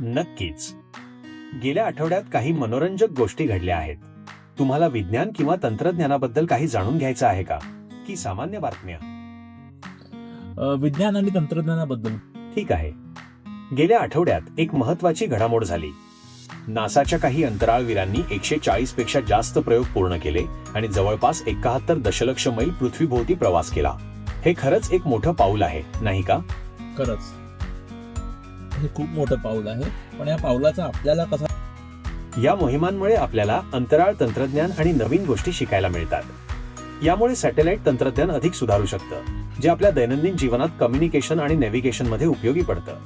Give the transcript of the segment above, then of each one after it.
नक्कीच. गेल्या आठवड्यात काही मनोरंजक गोष्टी घडल्या आहेत. तुम्हाला विज्ञान किंवा तंत्रज्ञानाबद्दल काही जाणून घ्यायचं आहे का, की सामान्य बातम्या? विज्ञान आणि तंत्रज्ञानाबद्दल. ठीक आहे. गेल्या आठवड्यात एक महत्वाची घडामोड झाली. नासाच्या काही अंतराळवीरांनी 140 पेक्षा जास्त प्रयोग पूर्ण केले आणि जवळपास 71 दशलक्ष मैल पृथ्वीभोवती प्रवास केला. हे खरंच एक मोठं पाऊल आहे, नाही का? खरंच हे खूप मोठं पाऊल आहे, पण या पाऊलाचा आपल्याला कसा? या मोहिमांमुळे आपल्याला अंतराळ तंत्रज्ञान आणि नवीन गोष्टी शिकायला मिळतात. यामुळे सॅटेलाइट तंत्रज्ञान अधिक सुधारू शकतं, जे आपल्या दैनंदिन जीवनात कम्युनिकेशन आणि नेव्हिगेशन मध्ये उपयोगी पडतं.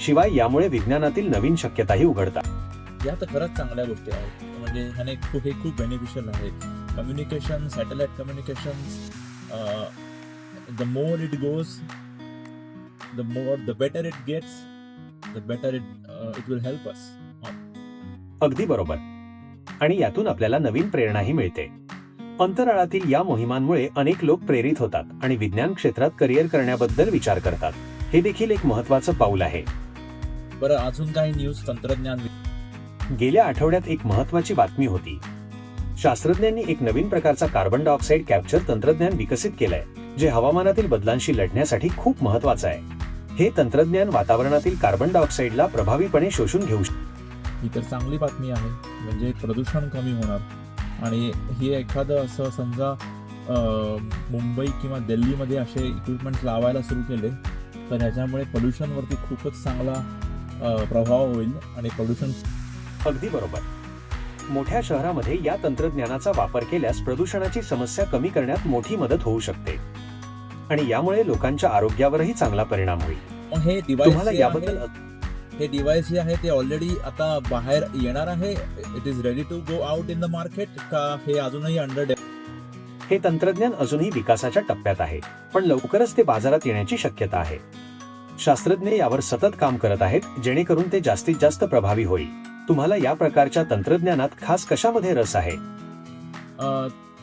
शिवाय यामुळे विज्ञानातील नवीन शक्यताही उघडतात. या तर खरंच चांगल्या गोष्टी आहेत. म्हणजे हे खूप बेनिफिशियल आहे. Communication, satellite communication, the more it goes, the better it gets, the better it will help us. अगदी बरोबर. आणि यातून आपल्याला नवीन प्रेरणाही मिळते. अंतराळातील या मोहिमांमुळे अनेक लोक प्रेरित होतात आणि विज्ञान क्षेत्रात करिअर करण्याबद्दल विचार करतात. हे देखील एक महत्त्वाचं पाऊल आहे. बरं, अजून काही न्यूज तंत्रज्ञान? गेल्या आठवड्यात एक महत्त्वाची बातमी होती. शास्त्रज्ञांनी एक नवीन प्रकारचा कार्बन डायऑक्साईड कॅप्चर तंत्रज्ञान विकसित केलंय, जे हवामानातील बदलांशी लढण्यासाठी खूप महत्त्वाचं आहे. हे तंत्रज्ञान वातावरणातील कार्बन डायऑक्साईडला प्रभावीपणे शोषून घेऊ शकते. ही तर चांगली बातमी आहे. म्हणजे प्रदूषण कमी होणार. आणि हे एखादं असं समजा मुंबई किंवा दिल्लीमध्ये असे इक्विपमेंट लावायला सुरू केले तर ह्याच्यामुळे पोल्युशनवरती खूपच चांगला प्रभाव होईल. आणि पोल्युशन अगदी बरोबर. मोठ्या शहरामध्ये या तंत्रज्ञानाचा वापर केल्यास प्रदूषणाची समस्या कमी करण्यात मोठी मदत होऊ शकते आणि यामुळे लोकांच्या आरोग्यावरही चांगला परिणाम होईल. हे तुम्हाला याबद्दल हे डिव्हाइस जे आहे ते ऑलरेडी आता बाहेर येणार आहे. It is ready to go out in the market का हे अजूनही अंडर? हे तंत्रज्ञान अजूनही विकासाच्या टप्प्यात आहे, पण लवकरच ते बाजारात येण्याची शक्यता आहे. शास्त्रज्ञ यावर सतत काम करत आहेत, जेणेकरून ते जास्तीत जास्त प्रभावी होईल. तुम्हाला या प्रकारच्या तंत्रज्ञानात खास कशामध्ये रस आहे?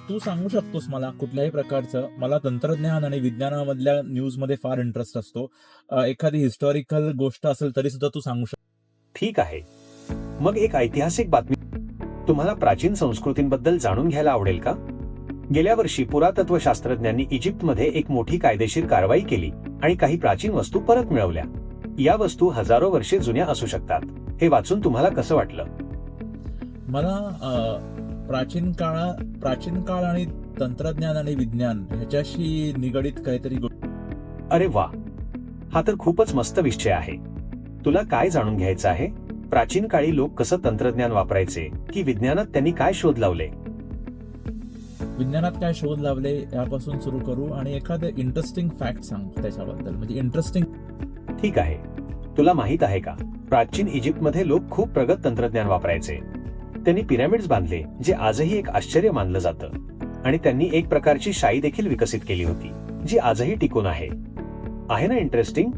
तू सांगू शकतोस मला कुठल्याही प्रकारचं? मला तंत्रज्ञान आणि विज्ञानामधल्या न्यूज मध्ये फार इंटरेस्ट असतो. एखादी हिस्टॉरिकल गोष्ट असेल तरी सुद्धा तू सांगू शकतो. ठीक आहे. मग एक ऐतिहासिक बातमी. तुम्हाला प्राचीन संस्कृतींबद्दल जाणून घ्यायला आवडेल का? गेल्या वर्षी पुरातत्व शास्त्रज्ञांनी इजिप्तमध्ये एक मोठी कायदेशीर कारवाई केली आणि काही प्राचीन वस्तू परत मिळवल्या. या वस्तू हजारो वर्षे जुन्या असू शकतात. हे वाचून तुम्हाला कसं वाटलं? मला प्राचीन काळ आणि तंत्रज्ञान आणि विज्ञान ह्याच्याशी निगडीत काहीतरी. अरे वा, हा तर खूपच मस्त विषय आहे. तुला काय जाणून घ्यायचं आहे? प्राचीन काळी लोक कसं तंत्रज्ञान वापरायचे, की विज्ञानात त्यांनी काय शोध लावले? विज्ञानात काय शोध लावले यापासून सुरू करू आणि एखादं इंटरेस्टिंग फॅक्ट सांग त्याच्याबद्दल. म्हणजे इंटरेस्टिंग. ठीक आहे. तुला माहित आहे का, प्राचीन इजिप्तमध्ये लोक खूप प्रगत तंत्रज्ञान वापरायचे. त्यांनी पिरॅमिड्स बांधले, जे आजही एक आश्चर्य मानलं जातं. आणि त्यांनी एक प्रकारची शाई देखील विकसित केली होती, जी आजही टिकून आहे. आहे ना इंटरेस्टिंग?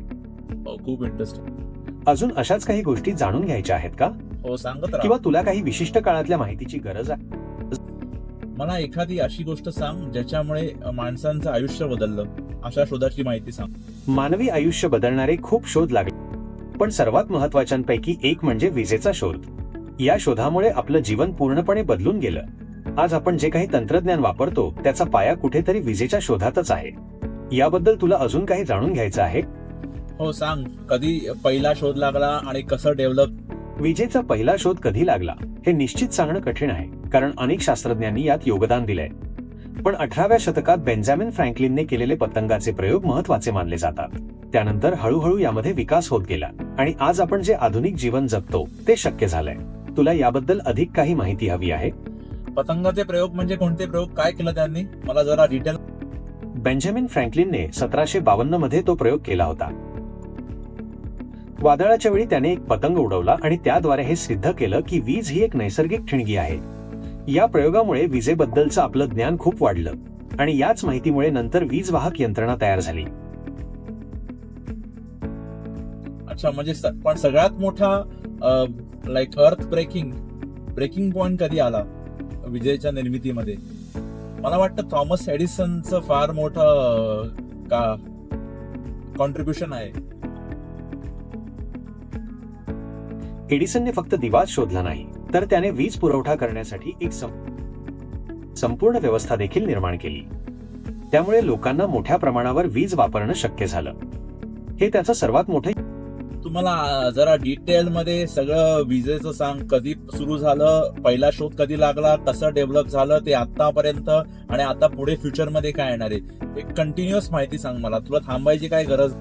खूप इंटरेस्टिंग. अजून अशाच काही गोष्टी जाणून घ्यायच्या आहेत का? हो, सांगत राहा. किंवा तुला काही विशिष्ट काळातल्या माहितीची गरज आहे? मला एखादी अशी गोष्ट सांग ज्याच्यामुळे माणसांचं आयुष्य बदललं. अशा शोधाची माहिती सांग. मानवी आयुष्य बदलणारे खूप शोध लागले, पण सर्वात महत्वाच्यांपैकी एक म्हणजे विजेचा शोध. या शोधामुळे आपलं जीवन पूर्णपणे बदलून गेलं. आज आपण जे काही तंत्रज्ञान वापरतो त्याचा पाया कुठेतरी विजेच्या शोधातच आहे. याबद्दल तुला अजून काही जाणून घ्यायचं आहे? हो, सांग. कधी पहिला शोध लागला आणि कसं डेव्हलप? विजेचा पहिला शोध कधी लागला हे निश्चित सांगणं कठीण आहे, कारण अनेक शास्त्रज्ञांनी यात योगदान दिलंय. पण 18व्या शतकात बेंजामिन फ्रँकलिनने केलेले पतंगाचे प्रयोग महत्त्वाचे मानले जातात. त्यानंतर हळूहळू यामध्ये विकास होत गेला आणि आज आपण जे आधुनिक जीवन जगतो ते शक्य झालंय. तुला याबद्दल अधिक काही माहिती हवी आहे? पतंगाचे प्रयोग म्हणजे कोणते प्रयोग? काय केलं त्यांनी? मला जरा डिटेल. बेंजामिन फ्रँकलिनने 1752 मध्ये तो प्रयोग केला होता. वादळाच्या वेळी त्याने एक पतंग उडवला आणि त्याद्वारे हे सिद्ध केलं की वीज ही एक नैसर्गिक ठिणगी आहे. या प्रयोगामुळे विजेबद्दलचं आपलं ज्ञान खूप वाढलं आणि याच माहितीमुळे नंतर वीज वाहक यंत्रणा तयार झाली. अच्छा, म्हणजे पण सगळ्यात मोठा लाईक अर्थ ब्रेकिंग पॉइंट कधी आला विजेच्या निर्मितीमध्ये? मला वाटतं थॉमस एडिसनचं फार मोठं कॉन्ट्रीब्युशन आहे. एडिसनने फक्त दिवाच शोधला नाही, तर त्याने वीज पुरवठा करण्यासाठी एक संपूर्ण व्यवस्था देखील निर्माण केली. त्यामुळे लोकांना मोठ्या प्रमाणावर वीज वापरणं शक्य झालं. हे त्याचं सर्वात मोठं. तुम्हाला जरा डिटेल मध्ये सगळं विजेचं सांग. कधी सुरू झालं, पहिला शोध कधी लागला, कसं डेव्हलप झालं ते आतापर्यंत, आणि आता पुढे फ्युचर मध्ये काय येणार आहे, एक कंटिन्युअस माहिती सांग मला. तुला थांबायची काय गरज.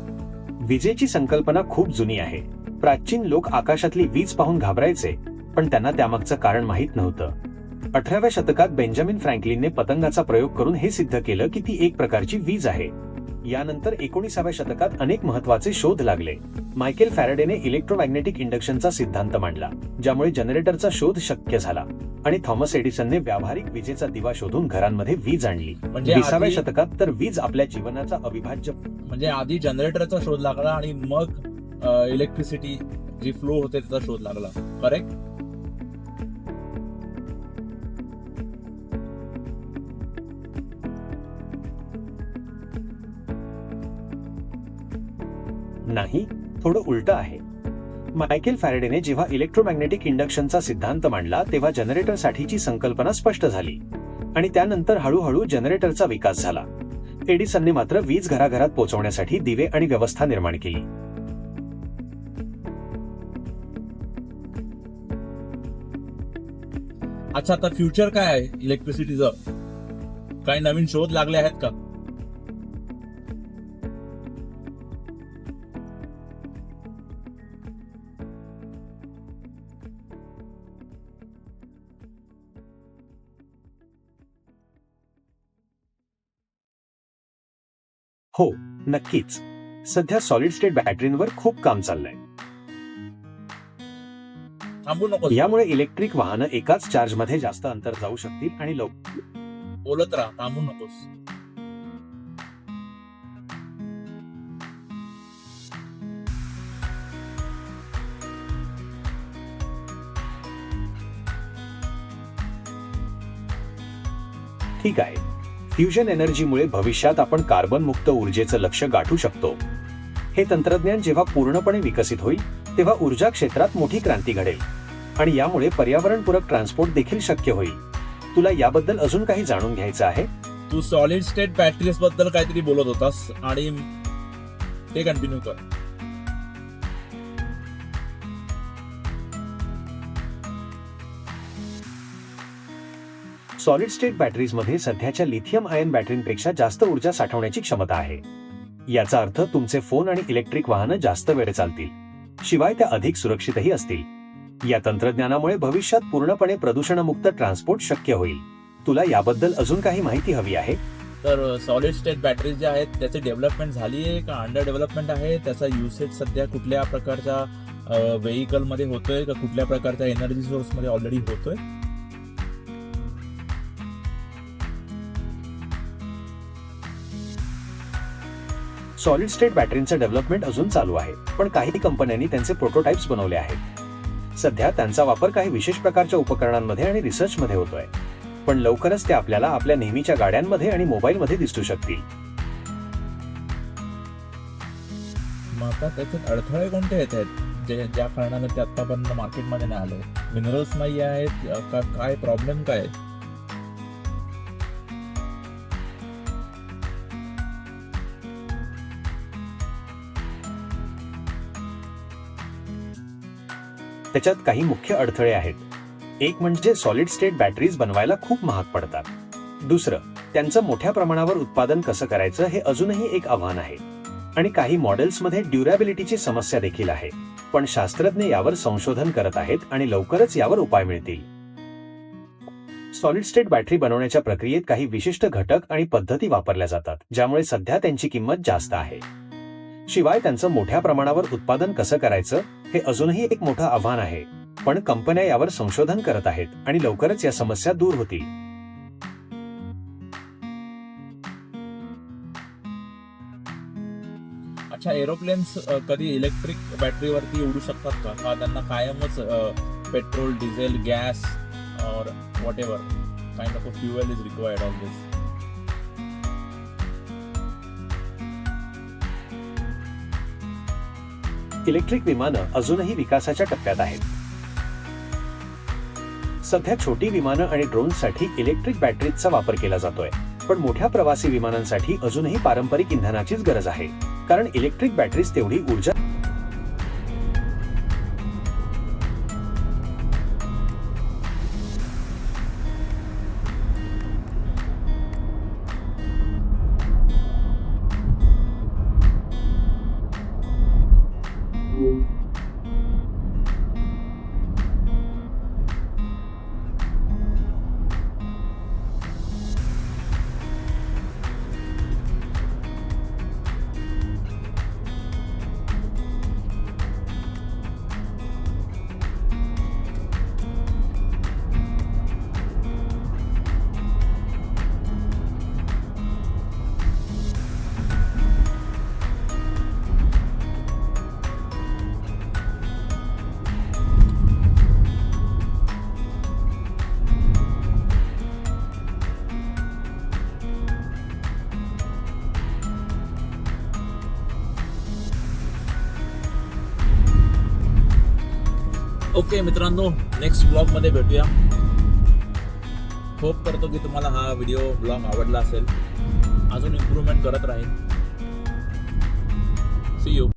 विजेची संकल्पना खूप जुनी आहे. प्राचीन लोक आकाशातली वीज पाहून घाबरायचे, पण त्यांना त्यामागचं कारण माहीत नव्हतं. 18व्या शतकात बेंजामिन फ्रँकलिनने पतंगाचा प्रयोग करून हे सिद्ध केलं की ती एक प्रकारची वीज आहे. यानंतर 19व्या शतकात अनेक महत्वाचे शोध लागले. मायकेल फॅरेडेने इलेक्ट्रोमॅग्नेटिक इंडक्शनचा सिद्धांत मांडला, ज्यामुळे जनरेटरचा शोध शक्य झाला. आणि थॉमस एडिसनने व्यावहारिक विजेचा दिवा शोधून घरांमध्ये वीज आणली. म्हणजे 20व्या शतकात तर वीज आपल्या जीवनाचा अविभाज्य. म्हणजे आधी जनरेटरचा शोध लागला आणि मग इलेक्ट्रिसिटी जी फ्लो होते त्याचा शोध लागला. करेक्ट. नाही, थोडं उलट आहे. मायकेल फॅरेडेने जेव्हा इलेक्ट्रोमॅग्नेटिक इंडक्शनचा सिद्धांत मांडला तेव्हा जनरेटरसाठीची संकल्पना स्पष्ट झाली, आणि त्यानंतर हळूहळू जनरेटरचा विकास झाला. एडिसनने मात्र वीज घराघरात पोहोचवण्यासाठी दिवे आणि व्यवस्था निर्माण केली. अच्छा, आता फ्युचर काय आहे इलेक्ट्रिसिटीचं? काही नवीन शोध लागले आहेत का? हो, नक्कीच. सध्या सॉलिड स्टेट बॅटरींवर खूप काम चाललंय. थांबू नको. यामुळे इलेक्ट्रिक वाहनं एकाच चार्जमध्ये जास्त अंतर जाऊ शकतील आणि बोलत राहा, थांबू नकोस. ठीक आहे. फ्युजन एनर्जीमुळे भविष्यात आपण कार्बन मुक्त ऊर्जेचं लक्ष्य गाठू शकतो. हे तंत्रज्ञान जेव्हा पूर्णपणे विकसित होईल तेव्हा ऊर्जा क्षेत्रात मोठी क्रांती घडेल, आणि यामुळे पर्यावरणपूरक ट्रान्सपोर्ट देखील शक्य होईल. तुला याबद्दल अजून काही जाणून घ्यायचं आहे? तू सॉलिड स्टेट बॅटरीज बद्दल काहीतरी बोलत होतास, आणि ते कंटिन्यू कर. सॉलिड स्टेट बॅटरीजमध्ये सध्याच्या लिथियम आयन बॅटरींपेक्षा जास्त ऊर्जा साठवण्याची क्षमता आहे. याचा अर्थ तुमचे फोन आणि इलेक्ट्रिक वाहनं जास्त वेळ चालतील, शिवाय त्या अधिक सुरक्षितही असतील. या तंत्रज्ञानामुळे भविष्यात पूर्णपणे प्रदूषणमुक्त ट्रान्सपोर्ट शक्य होईल. तुला याबद्दल अजून काही माहिती हवी आहे? तर सॉलिड स्टेट बॅटरीज ज्या आहेत त्याची डेव्हलपमेंट झाली आहे का अंडर डेव्हलपमेंट आहे? त्याचा युसेज सध्या कुठल्या प्रकारच्या व्हेकल मध्ये होतोय का कुठल्या प्रकारच्या एनर्जी सोर्स मध्ये ऑलरेडी होतोय? सॉलिड स्टेट बॅटरींचं डेव्हलपमेंट अजून चालू आहे, पण काही कंपन्यांनी त्यांचे प्रोटोटाइप्स बनवले आहेत. सध्या त्यांचा वापर काही विशेष प्रकारच्या उपकरणांमध्ये आणि रिसर्चमध्ये होतोय, पण लवकरच ते आपल्याला आपल्या नेहमीच्या गाड्यांमध्ये आणि मोबाईलमध्ये दिसू शकतील. मग आता त्याच्यात अडथळे कोणते येत आहेत ज्या कारणाने ते आतापर्यंत मार्केटमध्ये नाही आले? मिनरल्स नाही आहेत का? काय प्रॉब्लेम काय आहे? त्याच्यात काही मुख्य अडथळे आहेत. एक म्हणजे सॉलिड स्टेट बॅटरीज बनवायला खूप महाग पडतात. दुसरं, त्यांचं मोठ्या प्रमाणावर उत्पादन कसं करायचं हे अजूनही एक आव्हान आहे. आणि काही मॉडेल्समध्ये ड्युरेबिलिटीची समस्या देखील आहे, पण शास्त्रज्ञ यावर संशोधन करत आहेत आणि लवकरच यावर उपाय मिळतील. सॉलिड स्टेट बॅटरी बनवण्याच्या प्रक्रियेत काही विशिष्ट घटक आणि पद्धती वापरल्या जातात, ज्यामुळे सध्या त्यांची किंमत जास्त आहे. शिवाय त्यांचं मोठ्या प्रमाणावर उत्पादन कसं करायचं हे अजूनही एक मोठं आव्हान आहे, पण कंपन्या यावर संशोधन करत आहेत आणि लवकरच या समस्या दूर होतील. अच्छा, एरोप्लेन्स कधी इलेक्ट्रिक बॅटरीवरती उडू शकतात का त्यांना कायमच पेट्रोल, डिझेल, गॅस और whatever kind of fuel is required on this? Electric विमानं अजूनही विकासाच्या टप्प्यात आहेत. सध्या छोटी विमानं आणि ड्रोनसाठी इलेक्ट्रिक बॅटरीजचा वापर केला जातोय, पण मोठ्या प्रवासी विमानांसाठी अजूनही पारंपरिक इंधनाचीच गरज आहे, कारण इलेक्ट्रिक बॅटरीज तेवढी ऊर्जा ओके मित्रांनो, नेक्स्ट ब्लॉगमध्ये भेटूया. होप करतो की तुम्हाला हा व्हिडिओ ब्लॉग आवडला असेल. अजून इम्प्रूव्हमेंट करत राहीन. See you.